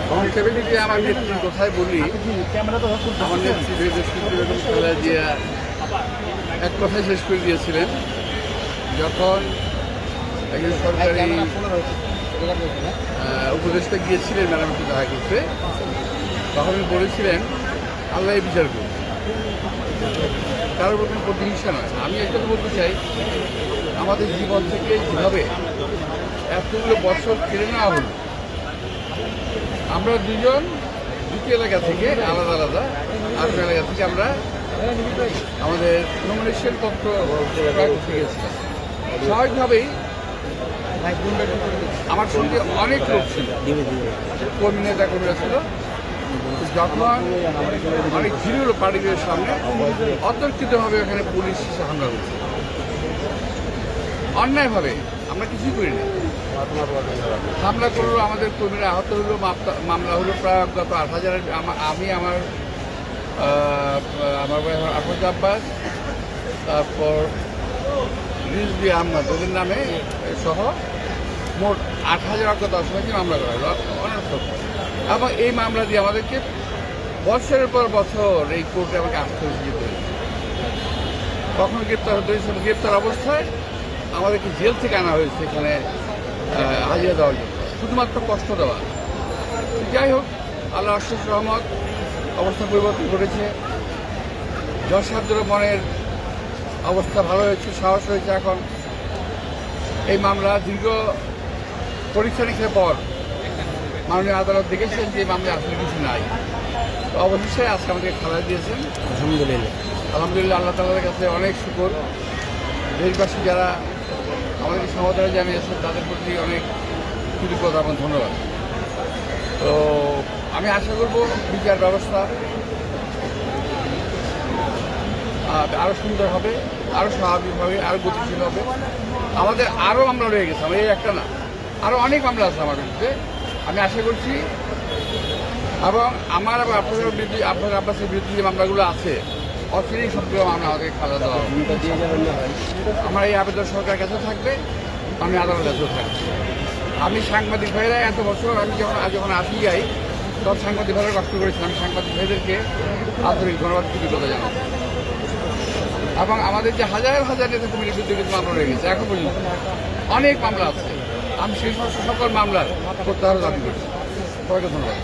সংক্ষেপে যদি আমার নেত্রীর কথায় বলি, আমার নেত্রী বেগম খালেদা জিয়া এক কথায় শেষ করে দিয়েছিলেন যখন একজন সরকারি উপদেষ্টা গিয়েছিলেন ম্যাডামকে দেখা করতে, তখন উনি বলেছিলেন আল্লাহ বিচার করুন, কারোর কোনো প্রতিহিংসা নয়। আমি একটা বলতে চাই, আমাদের জীবন থেকে যেভাবে এতগুলো বছর কেড়ে নেওয়া হলো, আমরা দুজন দুটি এলাকা থেকে আলাদা আলাদা আট এলাকা থেকে আমরা আমাদের নমিনেশন পত্র করতে গেছিলাম। স্বাভাবিকভাবেই আমার সঙ্গে অনেক লোক ছিল, কর্মী নেতা কর্মীরা ছিল। যখন অনেক ভিড় হলো পার্টিদের সামনে, অতর্কিতভাবে ওখানে পুলিশ এসে হামলা করছে অন্যায়ভাবে। আমরা কিছুই করি না, হামলা করলো, আমাদের কর্মীরা আহত হলো, মামলা হলো প্রায় গত 8,000। আমি আমার আফরোজ আব্বাস, তারপর রিজভি আহমদ, ওদের নামে সহ মোট 8,000 অজ্ঞাত আসামিকে মামলা করা হলো অনর্থক। এবং এই মামলা দিয়ে আমাদেরকে বছরের পর বছর এই কোর্টে আমাকে আসতে যেতে হয়েছে। কখনো গ্রেপ্তার হতে হয়েছে, গ্রেপ্তার অবস্থায় আমাদেরকে জেল থেকে আনা হয়েছে এখানে হাজিরা দেওয়ার জন্য, শুধুমাত্র কষ্ট দেওয়া। যাই হোক, আল্লাহ আশিস রহমত, অবস্থা পরিবর্তন ঘটেছে। দর্শকদের মনের অবস্থা ভালো হয়েছে, সাহস হয়েছে। এখন এই মামলা দীর্ঘ পরীক্ষা নিরীক্ষার পর মাননীয় আদালত দেখেছেন যে মামলা আসলে কিছু নাই। তো অবশেষে আজকে আমাদেরকে খালাস দিয়েছেন, আলহামদুলিল্লাহ। আল্লাহ তাআলার কাছে অনেক শুকর। দেশবাসী যারা আমাদেরকে সমর্থন জানিয়েছেন তাদের প্রতি অনেক কৃতজ্ঞতা এবং ধন্যবাদ। তো আমি আশা করব বিচার ব্যবস্থা আরও সুন্দর হবে, আরও স্বাভাবিক হবে, আরও গতিশীল হবে। আমাদের আরও মামলা রয়ে গেছে, আমার এই একটা না, আরও অনেক মামলা আছে আমার বিরুদ্ধে। আমি আশা করছি, এবং আমার এবং আপনাদের বিরুদ্ধে, আপনার আব্বাসের বিরুদ্ধে যে মামলাগুলো আছে, অচিরেই সবগুলো মামলা আমাদেরকে খালাস দেওয়া হবে। আমার এই আবেদন সরকারের কাছেও থাকবে, আমি আদালতের কাছেও থাকবে। আমি সাংবাদিক ভাইরা এত বছর আমি যখন আসি যাই, তখন সাংবাদিক ভাইরা কষ্ট করেছিলাম। আমি সাংবাদিক ভাইদেরকে আন্তরিক ধন্যবাদ, কৃতজ্ঞতা জানাবো। এবং আমাদের যে হাজার হাজার নেতা কর্মীর বিরুদ্ধে কিন্তু মামলা রয়ে গেছে, এখন পর্যন্ত অনেক মামলা আছে। আমি সেই সমস্ত সকল মামলার প্রত্যাহার দাবি করছি। সবাইকে ধন্যবাদ।